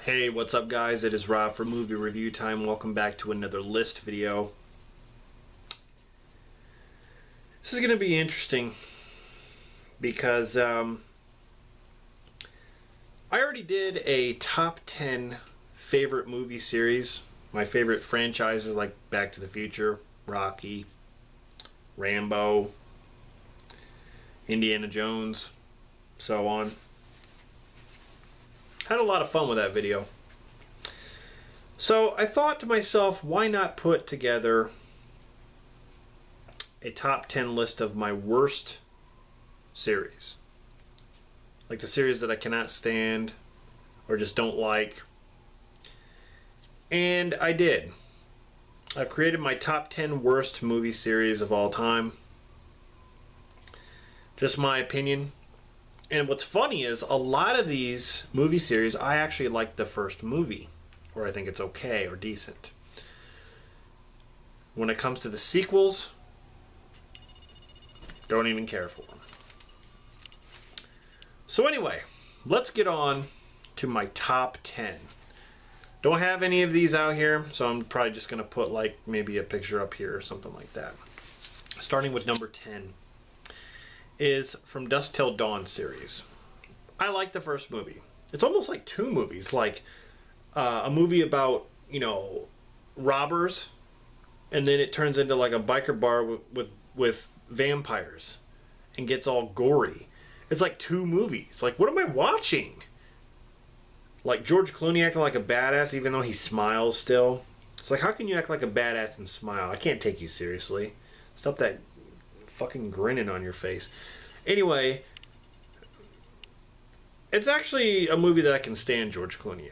Hey, what's up guys? It is Rob from Movie Review Time. Welcome back to another list video. This is going to be interesting because I already did a top 10 favorite movie series. My favorite franchises like Back to the Future, Rocky, Rambo, Indiana Jones, so on. Had a lot of fun with that video. So I thought to myself, why not put together a top 10 list of my worst series? Like the series that I cannot stand or just don't like. And I did. I've created my top 10 worst movie series of all time. Just my opinion. And what's funny is a lot of these movie series, I actually like the first movie, or I think it's okay or decent. When it comes to the sequels, don't even care for them. So anyway, let's get on to my top 10. Don't have any of these out here, so I'm probably just going to put like maybe a picture up here or something like that. Starting with number 10. Is From Dusk Till Dawn series. I like the first movie. It's almost like two movies, like a movie about, you know, robbers, and then it turns into like a biker bar with vampires and gets all gory. It's like two movies. Like, what am I watching? Like George Clooney acting like a badass even though he smiles still. It's like, how can you act like a badass and smile? I can't take you seriously. Stop that fucking grinning on your face. Anyway, it's actually a movie that I can stand George Clooney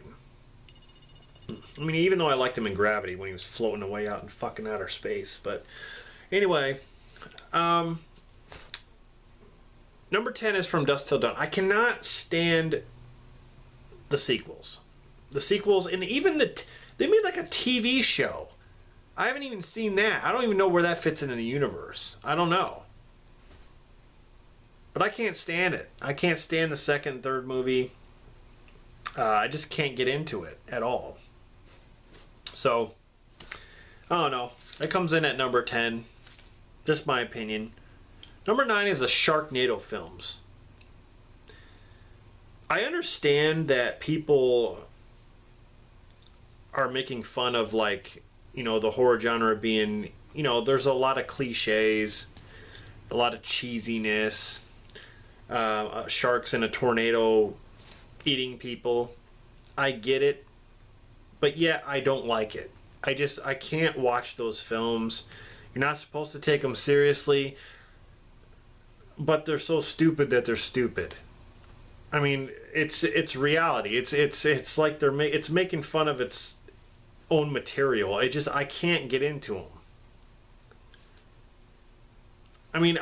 in. I mean, even though I liked him in Gravity when he was floating away out in fucking outer space. But anyway, number 10 is From Dusk Till Dawn. I cannot stand the sequels. The sequels, and even they made like a TV show. I haven't even seen that. I don't even know where that fits into the universe. I don't know. But I can't stand it. I can't stand the second and third movie. I just can't get into it at all. So, I don't know. That comes in at number 10. Just my opinion. Number 9 is the Sharknado films. I understand that people are making fun of, like, you know, the horror genre being, you know, there's a lot of cliches, a lot of cheesiness, sharks in a tornado eating people. I get it, but yet I don't like it. I can't watch those films. You're not supposed to take them seriously, but they're so stupid that they're stupid. I mean, it's reality. It's like it's making fun of its own material. I can't get into them. I mean,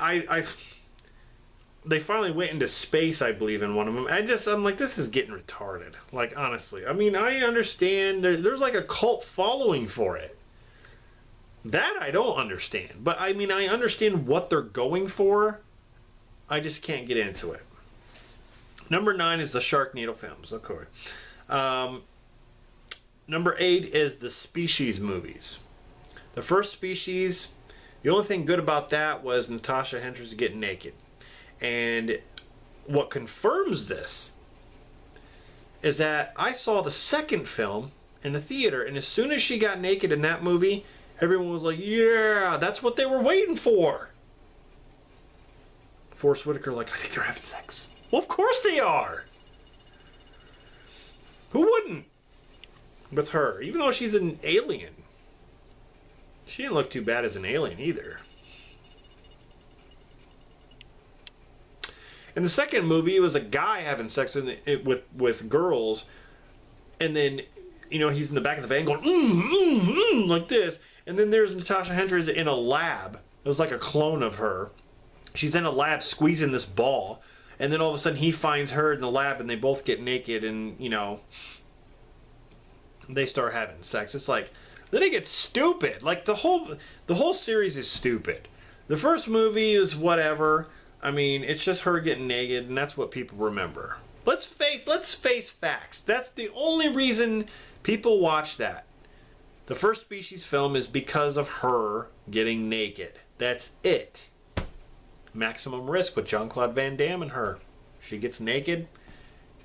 they finally went into space, I believe, in one of them. I'm like, this is getting retarded. Like, honestly. I mean, I understand there's like a cult following for it. That I don't understand. But I mean, I understand what they're going for. I just can't get into it. Number 9 is the Sharknado films, of course. Number 8 is the Species movies. The first Species, the only thing good about that was Natasha Henstridge getting naked. And what confirms this is that I saw the second film in the theater, and as soon as she got naked in that movie, everyone was like, yeah, that's what they were waiting for. Forrest Whitaker like, I think they're having sex. Well, of course they are. Who wouldn't? With her, even though she's an alien. She didn't look too bad as an alien either. In the second movie, it was a guy having sex with girls, and then, you know, he's in the back of the van going, like this, and then there's Natasha Henstridge in a lab. It was like a clone of her. She's in a lab squeezing this ball, and then all of a sudden he finds her in the lab, and they both get naked, and, you know, they start having sex. It's like, then it gets stupid. Like, the whole series is stupid. The first movie is whatever. I mean, it's just her getting naked, and that's what people remember. Let's face facts. That's the only reason people watch that. The first Species film is because of her getting naked. That's it. Maximum Risk with Jean-Claude Van Damme and her. She gets naked.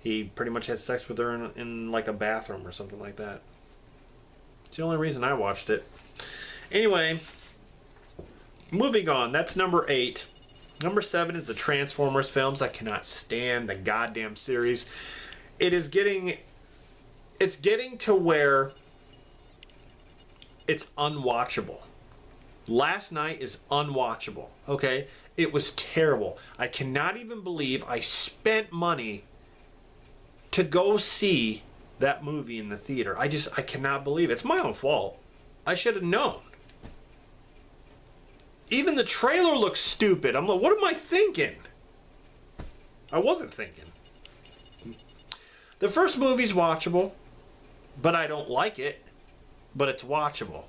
He pretty much had sex with her in like a bathroom or something like that. It's the only reason I watched it. Anyway, moving on. That's number 8. Number 7 is the Transformers films. I cannot stand the goddamn series. It's getting to where it's unwatchable. Last Night is unwatchable. Okay? It was terrible. I cannot even believe I spent money to go see that movie in the theater. I cannot believe it. It's my own fault. I should have known. Even the trailer looks stupid. I'm like, what am I thinking? I wasn't thinking. The first movie's watchable, but I don't like it. But it's watchable.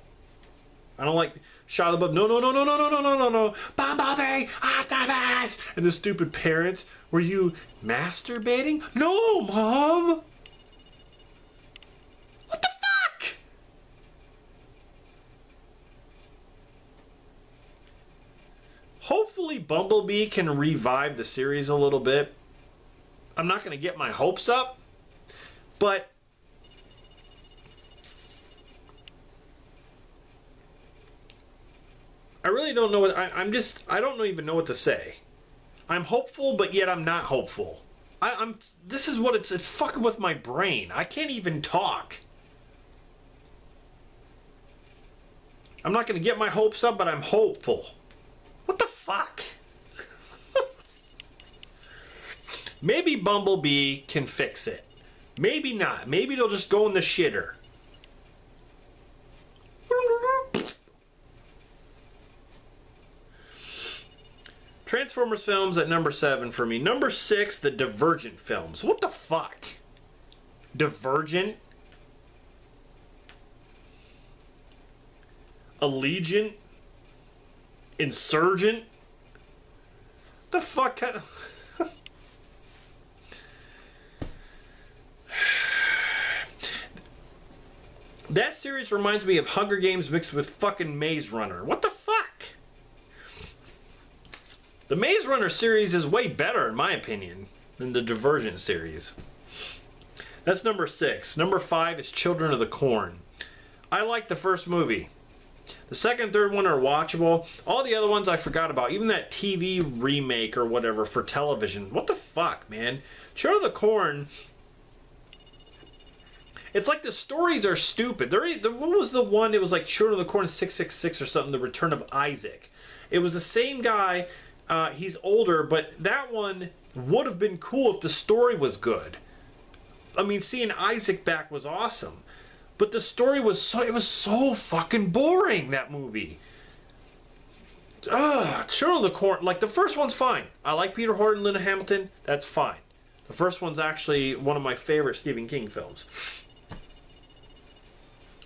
I don't like Shia LaBeouf. No. Bumblebee, Optimus! And the stupid parents. Were you masturbating? No, Mom! What the fuck? Hopefully Bumblebee can revive the series a little bit. I'm not going to get my hopes up, but I really don't know what I don't even know what to say. I'm hopeful, but yet I'm not hopeful. This is what it's fucking with my brain. I can't even talk. I'm not going to get my hopes up, but I'm hopeful. What the fuck? Maybe Bumblebee can fix it. Maybe not. Maybe they'll just go in the shitter. Transformers films at number 7 for me. Number 6, the Divergent films. What the fuck? Divergent? Allegiant? Insurgent? The fuck kind of... That series reminds me of Hunger Games mixed with fucking Maze Runner. What the fuck? The Maze Runner series is way better, in my opinion, than the Divergent series. That's number 6. Number 5 is Children of the Corn. I like the first movie. The second and third one are watchable. All the other ones I forgot about. Even that TV remake or whatever for television. What the fuck, man? Children of the Corn... It's like the stories are stupid. What was the one? It was like Children of the Corn 666 or something, The Return of Isaac. It was the same guy. He's older, but that one would have been cool if the story was good. I mean, seeing Isaac back was awesome. But the story was so fucking boring, that movie. Children of the Corn, like the first one's fine. I like Peter Horton, Linda Hamilton, that's fine. The first one's actually one of my favorite Stephen King films.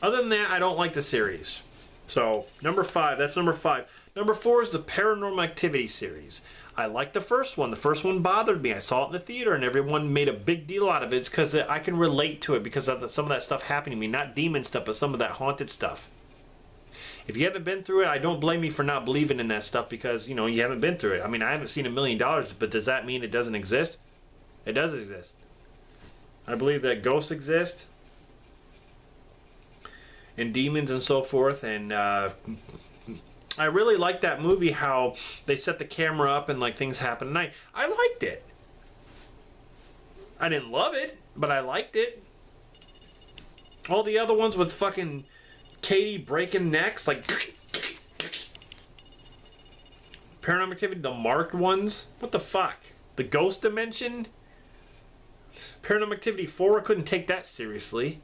Other than that, I don't like the series. So, number 5, that's number 5. Number 4 is the Paranormal Activity series. I like the first one. The first one bothered me. I saw it in the theater and everyone made a big deal out of it. It's because I can relate to it because of some of that stuff happening to me. Not demon stuff, but some of that haunted stuff. If you haven't been through it, I don't blame you for not believing in that stuff because, you know, you haven't been through it. I mean, I haven't seen $1 million, but does that mean it doesn't exist? It does exist. I believe that ghosts exist. And demons and so forth, and I really liked that movie, how they set the camera up and like things happen at night. I liked it. I didn't love it, but I liked it. All the other ones with fucking Katie breaking necks, like Paranormal Activity, the marked ones. What the fuck? The Ghost Dimension? Paranormal Activity 4, I couldn't take that seriously.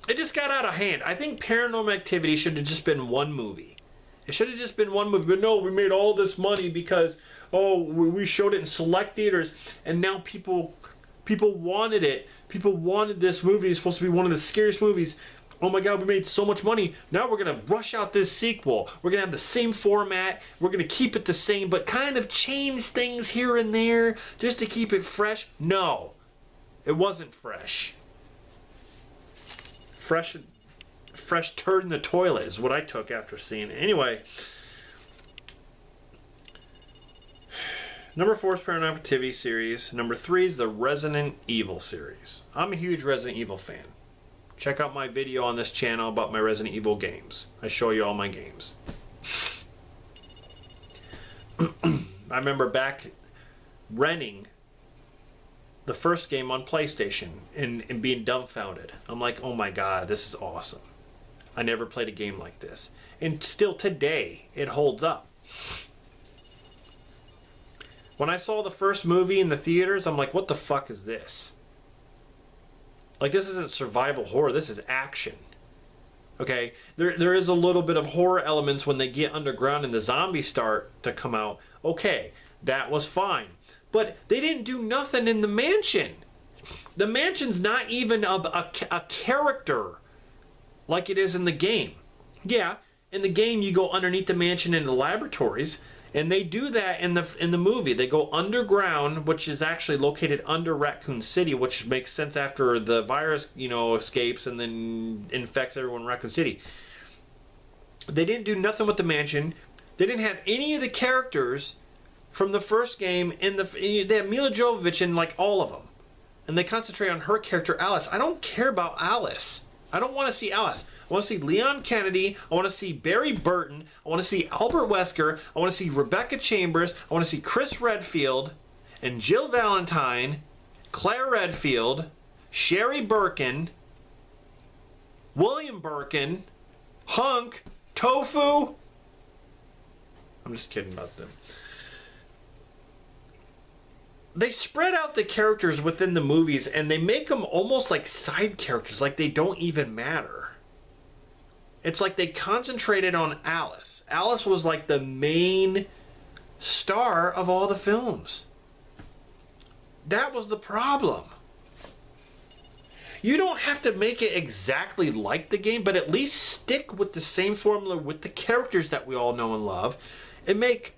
It just got out of hand. I think Paranormal Activity should have just been one movie. It should have just been one movie. But no, we made all this money because, oh, we showed it in select theaters. And now people wanted it. People wanted this movie. It's supposed to be one of the scariest movies. oh my god, we made so much money. Now we're going to rush out this sequel. We're going to have the same format. We're going to keep it the same, but kind of change things here and there just to keep it fresh. No, it wasn't fresh. Fresh turd in the toilet is what I took after seeing it. Anyway, number 4 is Paranormal Activity series. Number 3 is the Resident Evil series. I'm a huge Resident Evil fan. Check out my video on this channel about my Resident Evil games. I show you all my games. I remember back renting the first game on PlayStation and being dumbfounded. I'm like, oh my god, this is awesome. I never played a game like this. And still today, it holds up. When I saw the first movie in the theaters, I'm like, what the fuck is this? Like, this isn't survival horror, this is action. Okay, there is a little bit of horror elements when they get underground and the zombies start to come out. Okay, that was fine. But they didn't do nothing in the mansion. The mansion's not even a character like it is in the game. Yeah, in the game you go underneath the mansion into the laboratories, and they do that in the movie. They go underground, which is actually located under Raccoon City, which makes sense after the virus, escapes and then infects everyone in Raccoon City. They didn't do nothing with the mansion. They didn't have any of the characters from the first game. They have Mila Jovovich in like all of them, and they concentrate on her character Alice. I don't care about Alice. I don't want to see Alice. I want to see Leon Kennedy. I want to see Barry Burton. I want to see Albert Wesker. I want to see Rebecca Chambers. I want to see Chris Redfield and Jill Valentine, Claire Redfield, Sherry Birkin, William Birkin, Hunk, Tofu. I'm just kidding about them. They spread out the characters within the movies and they make them almost like side characters, like they don't even matter. It's like they concentrated on Alice. Alice was like the main star of all the films. That was the problem. You don't have to make it exactly like the game, but at least stick with the same formula with the characters that we all know and love and make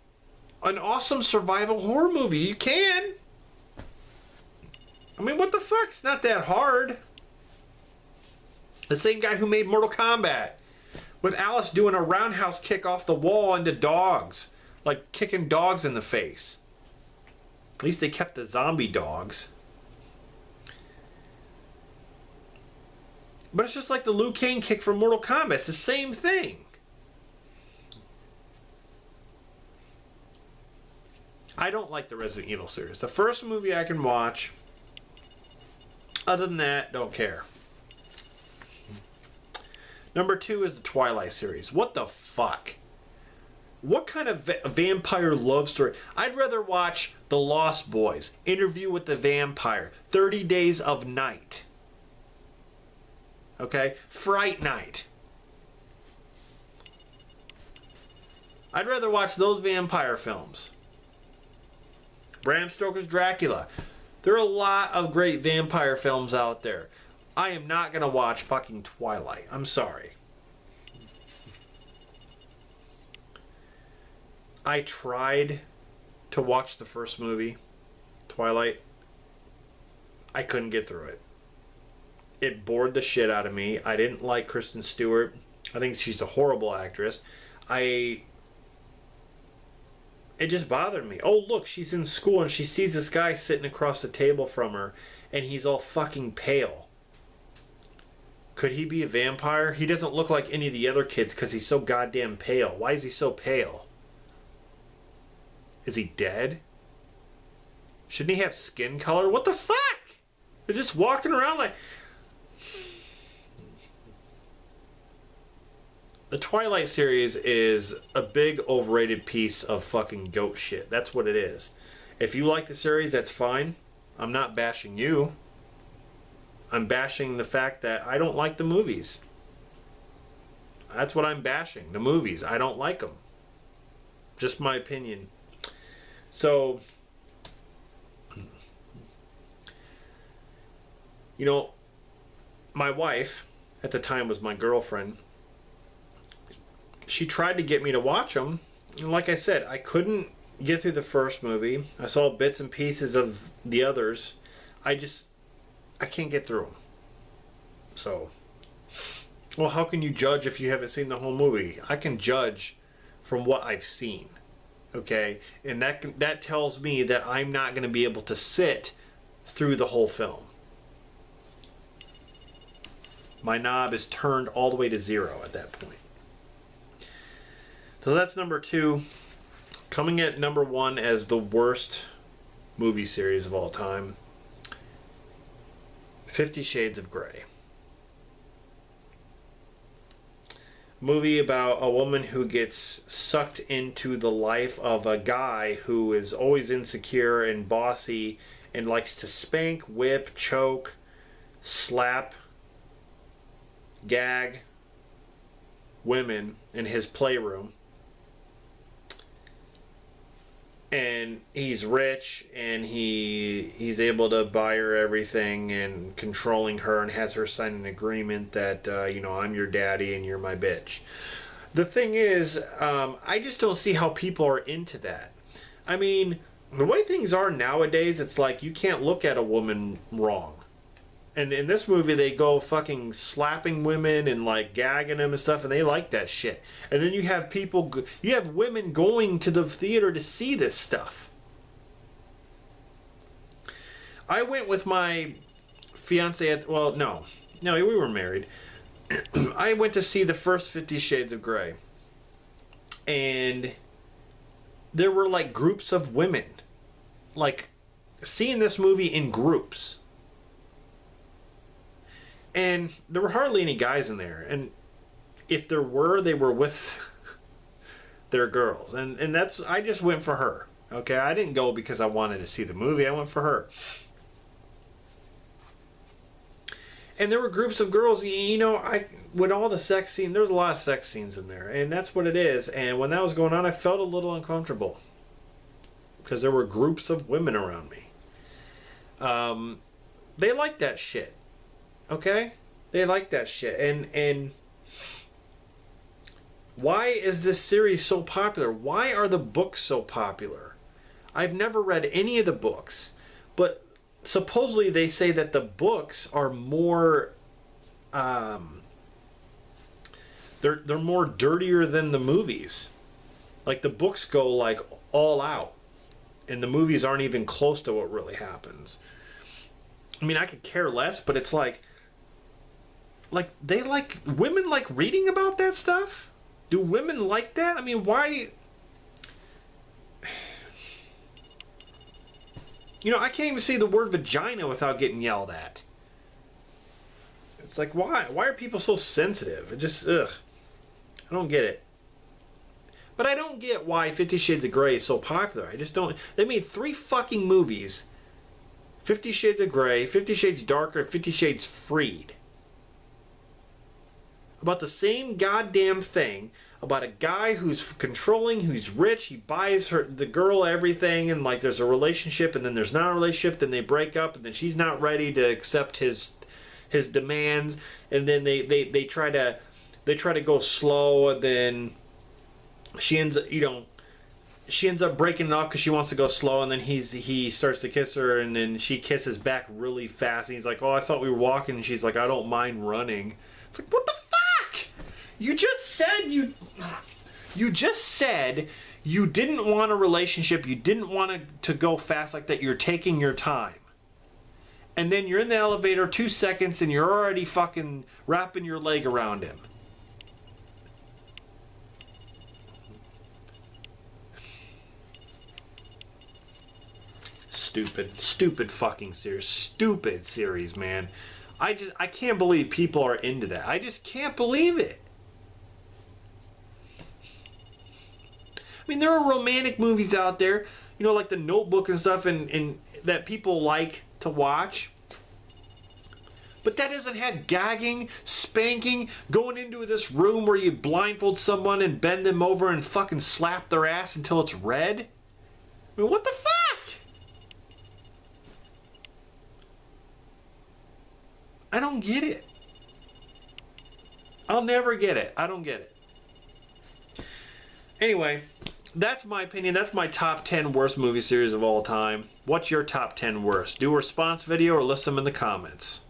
an awesome survival horror movie. You can. I mean, what the fuck? It's not that hard. The same guy who made Mortal Kombat, with Alice doing a roundhouse kick off the wall into dogs, like kicking dogs in the face. At least they kept the zombie dogs. But it's just like the Liu Kang kick from Mortal Kombat. It's the same thing. I don't like the Resident Evil series. The first movie I can watch. Other than that, don't care. Number 2 is the Twilight series. What the fuck? What kind of vampire love story? I'd rather watch The Lost Boys, Interview with the Vampire, 30 Days of Night. Okay? Fright Night. I'd rather watch those vampire films. Bram Stoker's Dracula. There are a lot of great vampire films out there. I am not going to watch fucking Twilight. I'm sorry. I tried to watch the first movie, Twilight. I couldn't get through it. It bored the shit out of me. I didn't like Kristen Stewart. I think she's a horrible actress. It just bothered me. Oh, look, she's in school and she sees this guy sitting across the table from her and he's all fucking pale. Could he be a vampire? He doesn't look like any of the other kids because he's so goddamn pale. Why is he so pale? Is he dead? Shouldn't he have skin color? What the fuck? They're just walking around like... The Twilight series is a big overrated piece of fucking goat shit. That's what it is. If you like the series, that's fine. I'm not bashing you. I'm bashing the fact that I don't like the movies. That's what I'm bashing. The movies. I don't like them. Just my opinion. So, my wife at the time was my girlfriend. She tried to get me to watch them. And like I said, I couldn't get through the first movie. I saw bits and pieces of the others. I can't get through them. So, well, how can you judge if you haven't seen the whole movie? I can judge from what I've seen. Okay? And that tells me that I'm not going to be able to sit through the whole film. My knob is turned all the way to 0 at that point. So that's number 2. Coming at number 1 as the worst movie series of all time, 50 Shades of Grey. Movie about a woman who gets sucked into the life of a guy who is always insecure and bossy and likes to spank, whip, choke, slap, gag women in his playroom. And he's rich, and he's able to buy her everything and controlling her, and has her sign an agreement that, I'm your daddy and you're my bitch. The thing is, I just don't see how people are into that. I mean, the way things are nowadays, it's like you can't look at a woman wrong. And in this movie, they go fucking slapping women and like gagging them and stuff, and they like that shit. And then you have women going to the theater to see this stuff. I went with my fiance no, we were married. I went to see the first 50 Shades of Grey. And there were like groups of women. Like, seeing this movie in groups. And there were hardly any guys in there. And if there were, they were with their girls. And I just went for her. Okay, I didn't go because I wanted to see the movie. I went for her. And there were groups of girls, with all the sex scenes, there's a lot of sex scenes in there. And that's what it is. And when that was going on, I felt a little uncomfortable. Because there were groups of women around me. They like that shit. Okay? They like that shit. And why is this series so popular? Why are the books so popular? I've never read any of the books, but supposedly they say that the books are more they're more dirtier than the movies. Like, the books go like all out, and the movies aren't even close to what really happens. I mean, I could care less, but it's like women like reading about that stuff? Do women like that? I mean, why? I can't even say the word vagina without getting yelled at. It's like, why? Why are people so sensitive? It just, ugh. I don't get it. But I don't get why 50 Shades of Grey is so popular. I just don't. They made 3 fucking movies. 50 Shades of Grey, 50 Shades Darker, 50 Shades Freed. About the same goddamn thing. About a guy who's controlling, who's rich. He buys the girl everything, and like there's a relationship, and then there's not a relationship. Then they break up, and then she's not ready to accept his demands. And then they try to go slow, and then she ends up breaking it off because she wants to go slow, and then he starts to kiss her, and then she kisses back really fast, and he's like, "Oh, I thought we were walking," and she's like, "I don't mind running." It's like, what the fuck? You just said you didn't want a relationship, you didn't want to go fast like that, you're taking your time. And then you're in the elevator 2 seconds and you're already fucking wrapping your leg around him. Stupid fucking series. Stupid series, man. I can't believe people are into that. I just can't believe it. I mean, there are romantic movies out there, like The Notebook and stuff, and that people like to watch. But that doesn't have gagging, spanking, going into this room where you blindfold someone and bend them over and fucking slap their ass until it's red. I mean, what the fuck? I don't get it. I'll never get it. I don't get it. Anyway, that's my opinion. That's my top 10 worst movie series of all time. What's your top 10 worst? Do a response video or list them in the comments.